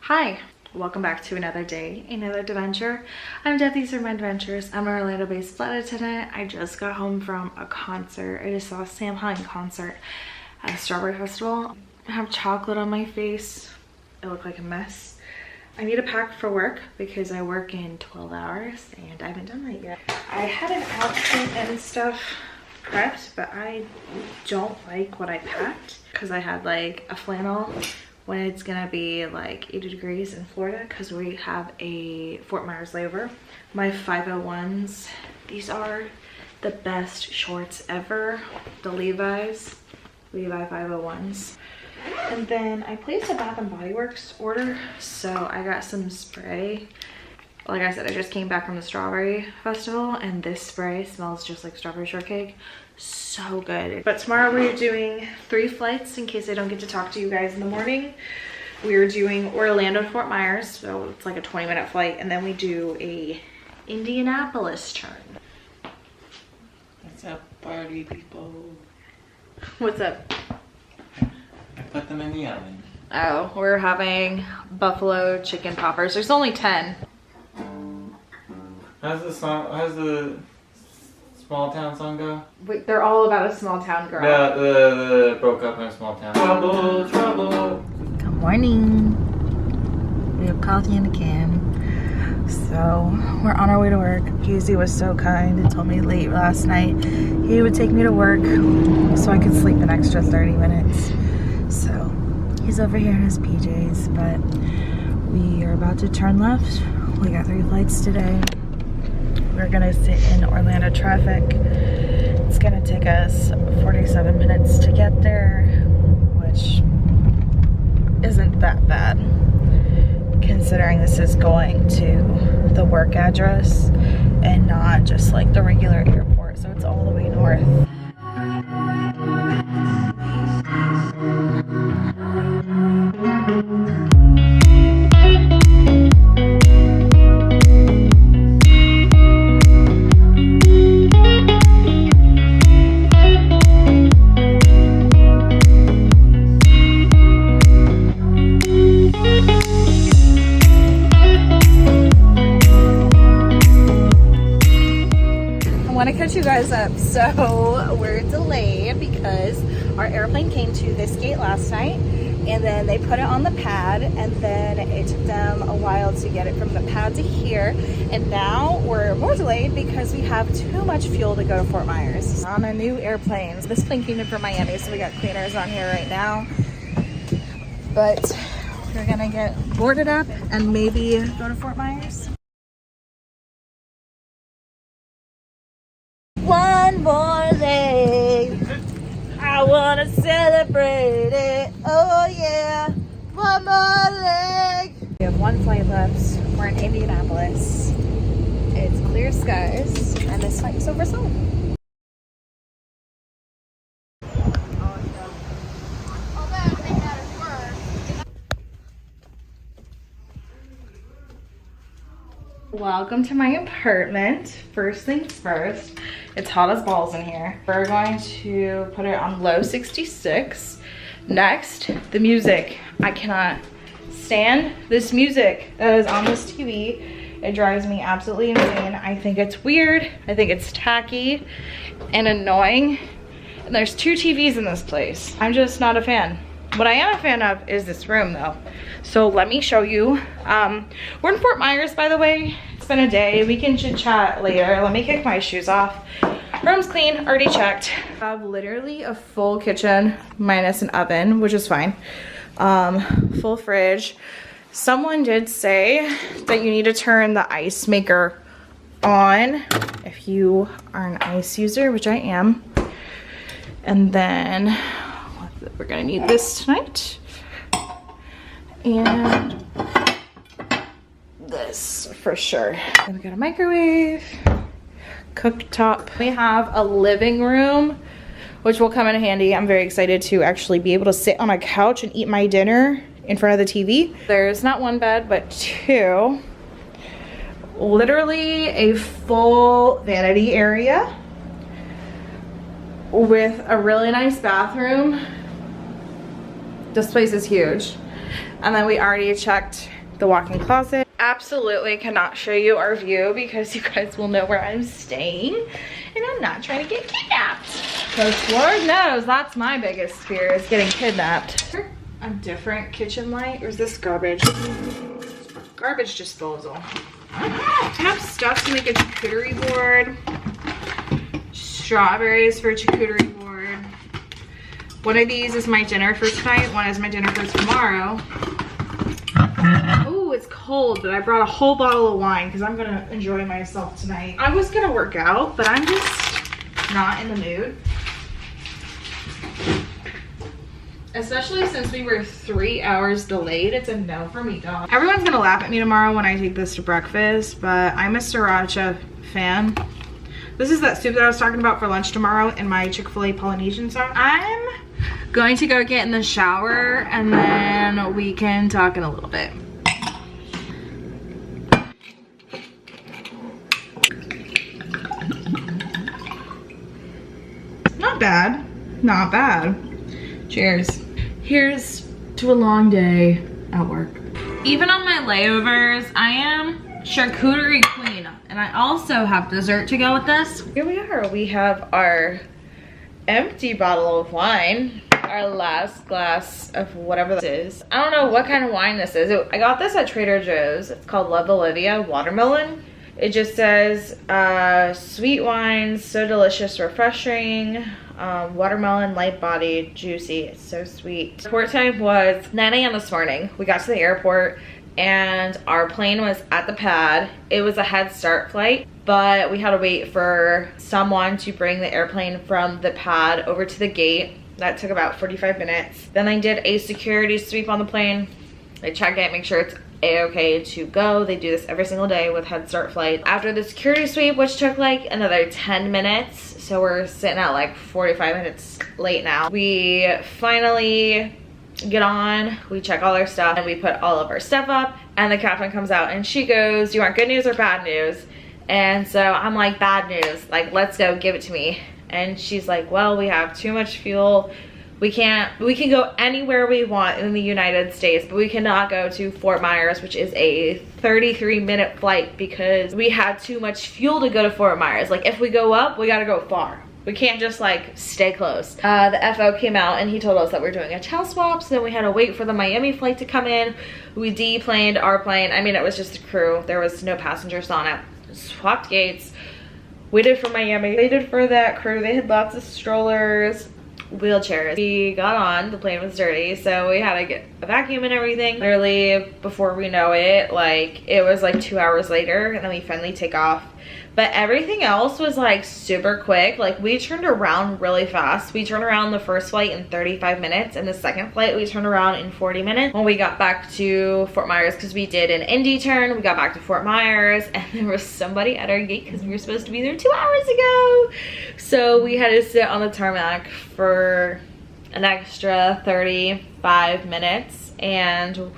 Hi, welcome back to another day, another Deventure. I'm Dev, these are my Deventures. I'm an Orlando-based flight attendant. I just got home from a concert. I just saw a Sam Hunt concert at a Strawberry Festival. I have chocolate on my face. I look like a mess. I need to pack for work because I work in 12 hours and I haven't done that yet. I had an outfit and stuff prepped, but I don't like what I packed because I had like a flannel when it's gonna be like 80 degrees in Florida because we have a Fort Myers layover. My 501s, these are the best shorts ever. The Levi 501s. And then I placed a Bath and Body Works order, so I got some spray. Like I said, I just came back from the Strawberry Festival and this spray smells just like strawberry shortcake. So good. But tomorrow we're doing 3 flights in case I don't get to talk to you guys in the morning. We're doing Orlando to Fort Myers, so it's like a 20-minute flight, and then we do a Indianapolis turn. What's up, party people? What's up? I put them in the oven. Oh, we're having buffalo chicken poppers. There's only 10. How's the small town song go? Wait, they're all about a small town girl. The broke up in a small town. Trouble, trouble. Good morning. We have coffee in a can. So we're on our way to work. Casey was so kind and told me late last night he would take me to work so I could sleep an extra 30 minutes. So he's over here in his PJs, but we are about to turn left. We got 3 flights today. We're gonna sit in Orlando traffic. It's gonna take us 47 minutes to get there, which isn't that bad, considering this is going to the work address and not just like the regular airport, so it's all the way north. You guys up, so we're delayed because our airplane came to this gate last night and then they put it on the pad and then it took them a while to get it from the pad to here, and now we're more delayed because we have too much fuel to go to Fort Myers on a new airplane. This plane came in from Miami, so we got cleaners on here right now, but we're gonna get boarded up and maybe go to Fort Myers. One more leg, I wanna celebrate it, oh yeah, one more leg. We have 1 flight left, we're in Indianapolis. It's clear skies, and this flight is over soon. Welcome to my apartment. First things first, it's hot as balls in here. We're going to put it on low 66. Next, the music. I cannot stand this music that is on this TV. It drives me absolutely insane. I think it's weird. I think it's tacky and annoying. And there's 2 TVs in this place. I'm just not a fan. What I am a fan of is this room though. So let me show you. We're in Fort Myers, by the way. It's been a day. We can chit chat later. Let me kick my shoes off. Room's clean, already checked. I have literally a full kitchen minus an oven, which is fine. Full fridge. Someone did say that you need to turn the ice maker on if you are an ice user, which I am. And then we're gonna need this tonight. And this for sure. And we got a microwave, cooktop. We have a living room, which will come in handy. I'm very excited to actually be able to sit on a couch and eat my dinner in front of the TV. There's not 1 bed, but 2. Literally a full vanity area with a really nice bathroom. This place is huge. And then we already checked the walk-in closet. Absolutely cannot show you our view because you guys will know where I'm staying, and I'm not trying to get kidnapped. Because Lord knows that's my biggest fear, is getting kidnapped. A different kitchen light, or is this garbage? Garbage disposal. I have stuff to make a charcuterie board. Strawberries for a charcuterie board. One of these is my dinner for tonight. One is my dinner for tomorrow. Oh, it's cold, but I brought a whole bottle of wine because I'm gonna enjoy myself tonight. I was gonna work out, but I'm just not in the mood. Especially since we were 3 hours delayed, it's a no for me, dog. Everyone's gonna laugh at me tomorrow when I take this to breakfast, but I'm a sriracha fan. This is that soup that I was talking about for lunch tomorrow in my Chick-fil-A Polynesian sauce. I'm going to go get in the shower and then we can talk in a little bit. Not bad, not bad. Cheers. Here's to a long day at work. Even on my layovers, I am charcuterie queen, and I also have dessert to go with this. Here we are. We have our empty bottle of wine, our last glass of whatever this is. I don't know what kind of wine this is. I got this at Trader Joe's. It's called Love Olivia Watermelon. It just says sweet wine, so delicious, refreshing. Watermelon, light bodied, juicy. It's so sweet. Airport time was 9 a.m. this morning. We got to the airport and our plane was at the pad. It was a head start flight, but we had to wait for someone to bring the airplane from the pad over to the gate. That took about 45 minutes. Then they did a security sweep on the plane. They check it, make sure it's a-okay to go. They do this every single day with head start flights. After the security sweep, which took like another 10 minutes, so we're sitting at like 45 minutes late now, we finally get on, we check all our stuff, and we put all of our stuff up, and the captain comes out and she goes, "You want good news or bad news?" And so I'm like, "Bad news, like let's go, give it to me." And she's like, "Well, we have too much fuel. We can go anywhere we want in the United States, but we cannot go to Fort Myers, which is a 33-minute flight because we had too much fuel to go to Fort Myers. Like if we go up, we gotta go far. We can't just like stay close." The FO came out and he told us that we're doing a tail swap, so then we had to wait for the Miami flight to come in. We deplaned our plane. I mean, it was just a crew. There was no passengers on it. Swapped gates. Waited for Miami. Waited for that crew. They had lots of strollers, wheelchairs. We got on, the plane was dirty, so we had to get a vacuum and everything. Literally, before we know it, like it was like 2 hours later, and then we finally take off. But everything else was like super quick. Like we turned around really fast. We turned around the first flight in 35 minutes, and the second flight we turned around in 40 minutes. When we got back to Fort Myers, because we did an Indy turn, we got back to Fort Myers, and there was somebody at our gate because we were supposed to be there 2 hours ago. So we had to sit on the tarmac for an extra 35 minutes and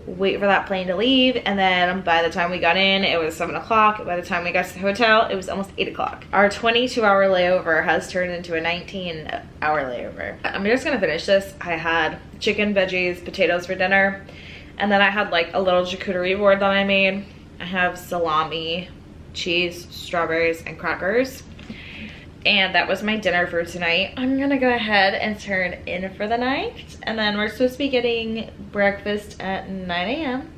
wait for that plane to leave. And then by the time we got in, it was 7 o'clock. By the time we got to the hotel, it was almost 8 o'clock. Our 22-hour layover has turned into a 19-hour layover. I'm just gonna finish this. I had chicken, veggies, potatoes for dinner, and then I had like a little charcuterie board that I made. I have salami, cheese, strawberries, and crackers. And that was my dinner for tonight. I'm gonna go ahead and turn in for the night, and then we're supposed to be getting breakfast at 9 a.m.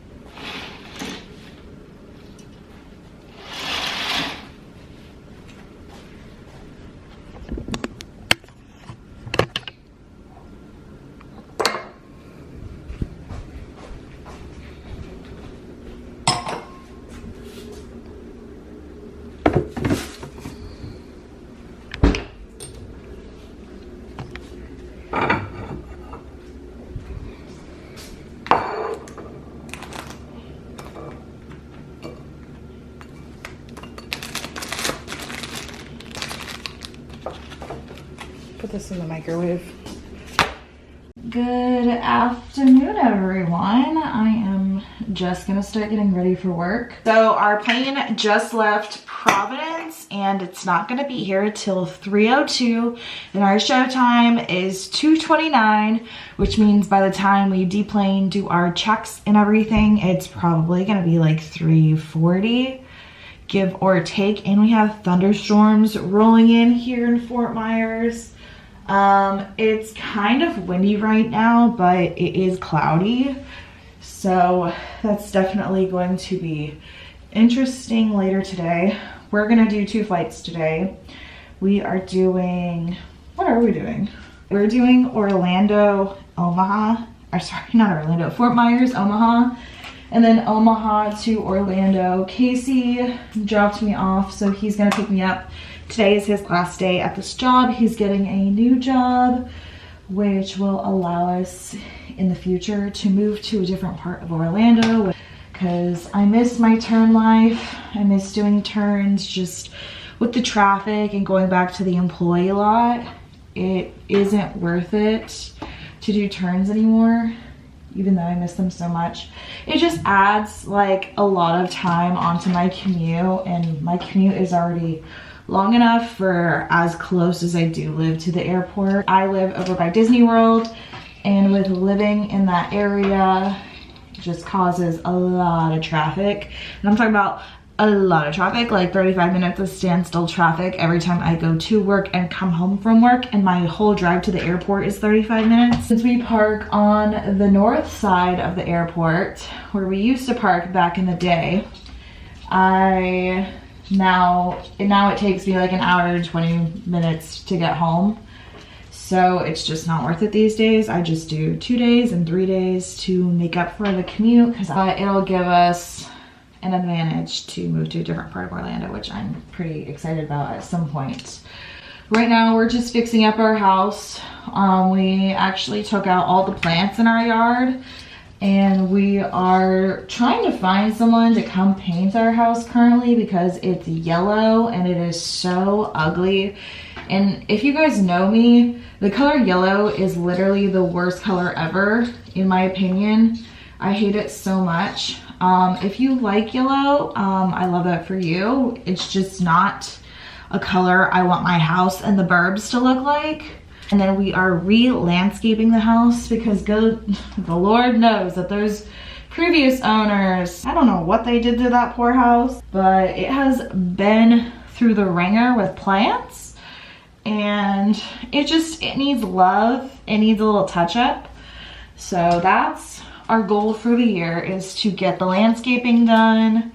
Put this in the microwave. Good afternoon, everyone. I am just gonna start getting ready for work. So our plane just left Providence and it's not gonna be here till 3:02, and our show time is 2:29, which means by the time we deplane, do our checks and everything, it's probably gonna be like 3:40, give or take. And we have thunderstorms rolling in here in Fort Myers. It's kind of windy right now, but it is cloudy, so that's definitely going to be interesting later today. We're gonna do 2 flights today. We are doing, what are we doing? We're doing Orlando, Omaha, or sorry, not Orlando, Fort Myers, Omaha, and then Omaha to Orlando. Casey dropped me off, so he's gonna pick me up. Today is his last day at this job. He's getting a new job, which will allow us in the future to move to a different part of Orlando, because I miss my turn life. I miss doing turns just with the traffic and going back to the employee lot. It isn't worth it to do turns anymore, even though I miss them so much. It just adds like a lot of time onto my commute, and my commute is already long enough for as close as I do live to the airport. I live over by Disney World, and with living in that area, it just causes a lot of traffic. And I'm talking about a lot of traffic, like 35 minutes of standstill traffic every time I go to work and come home from work, and my whole drive to the airport is 35 minutes. Since we park on the north side of the airport, where we used to park back in the day, now it takes me like an hour and 20 minutes to get home. So it's just not worth it these days. I just do 2 days and 3 days to make up for the commute, because it'll give us an advantage to move to a different part of Orlando, which I'm pretty excited about at some point. Right now we're just fixing up our house. We actually took out all the plants in our yard, and we are trying to find someone to come paint our house currently, because it's yellow and it is so ugly. And if you guys know me, the color yellow is literally the worst color ever, in my opinion. I hate it so much. If you like yellow, I love that for you. It's just not a color I want my house and the burbs to look like. And then we are re-landscaping the house, because the Lord knows that those previous owners, I don't know what they did to that poor house, but it has been through the ringer with plants, and it needs love. It needs a little touch up. So that's our goal for the year, is to get the landscaping done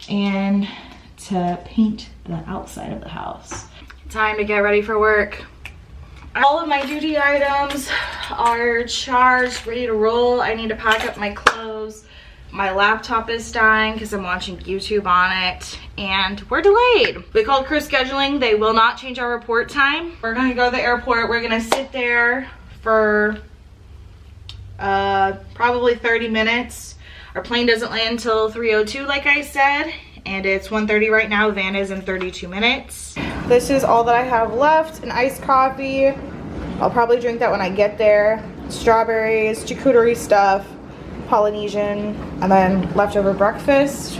and to paint the outside of the house. Time to get ready for work. All of my duty items are charged, ready to roll. I need to pack up my clothes. My laptop is dying because I'm watching YouTube on it, and we're delayed. We called crew scheduling. They will not change our report time. We're gonna go to the airport. We're gonna sit there for probably 30 minutes. Our plane doesn't land until 3:02, like I said, and it's 1:30 right now. Van is in 32 minutes. This is all that I have left, an iced coffee. I'll probably drink that when I get there. Strawberries, charcuterie stuff, Polynesian, and then leftover breakfast.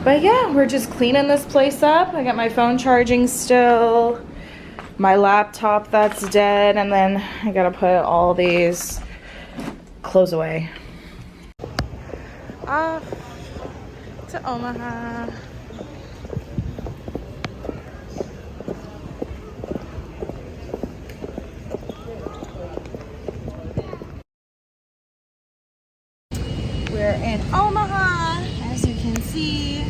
But yeah, we're just cleaning this place up. I got my phone charging still, my laptop that's dead, and then I gotta put all these clothes away. Off to Omaha. We're in Omaha, as you can see.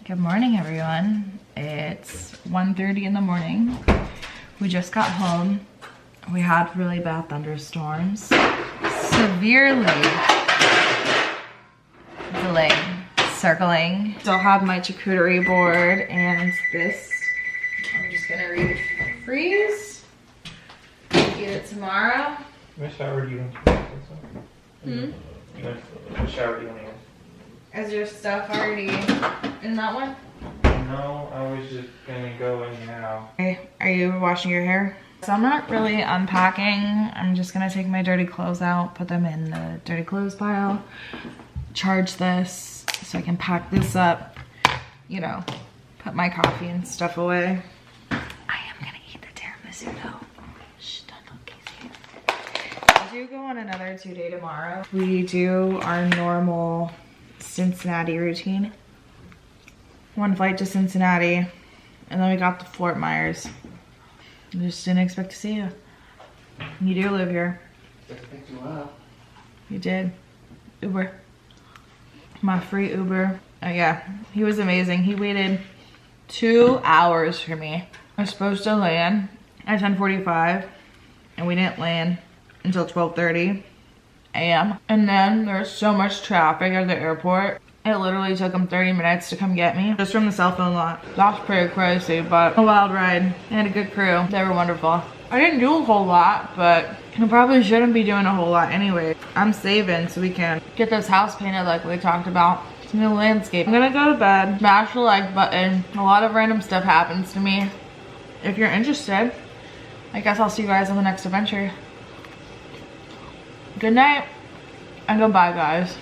Good morning, everyone. It's 1:30 in the morning. We just got home. We had really bad thunderstorms. Severely delayed circling. Still have my charcuterie board and this. I'm just gonna refreeze. Eat it tomorrow. What shower do you want to What shower do you want to use? Is your stuff already in that one? No, I was just gonna go in now. Okay. Are you washing your hair? So I'm not really unpacking. I'm just gonna take my dirty clothes out, put them in the dirty clothes pile, charge this so I can pack this up, you know, put my coffee and stuff away. I am gonna eat the tiramisu though. Shh, don't look, Casey. I do go on another 2-day tomorrow. We do our normal Cincinnati routine. 1 flight to Cincinnati, and then we got to Fort Myers. I just didn't expect to see you. You do live here. Expect you out. You did. Uber. My free Uber. Oh yeah, he was amazing. He waited 2 hours for me. I was supposed to land at 10:45, and we didn't land until 12:30 a.m. And then there's so much traffic at the airport. It literally took him 30 minutes to come get me just from the cell phone lot. That's pretty crazy, but a wild ride. I had a good crew. They were wonderful. I didn't do a whole lot, but I probably shouldn't be doing a whole lot anyway. I'm saving so we can get this house painted like we talked about. It's a new landscape. I'm gonna go to bed, smash the like button. A lot of random stuff happens to me. If you're interested, I guess I'll see you guys on the next adventure. Good night and goodbye, guys.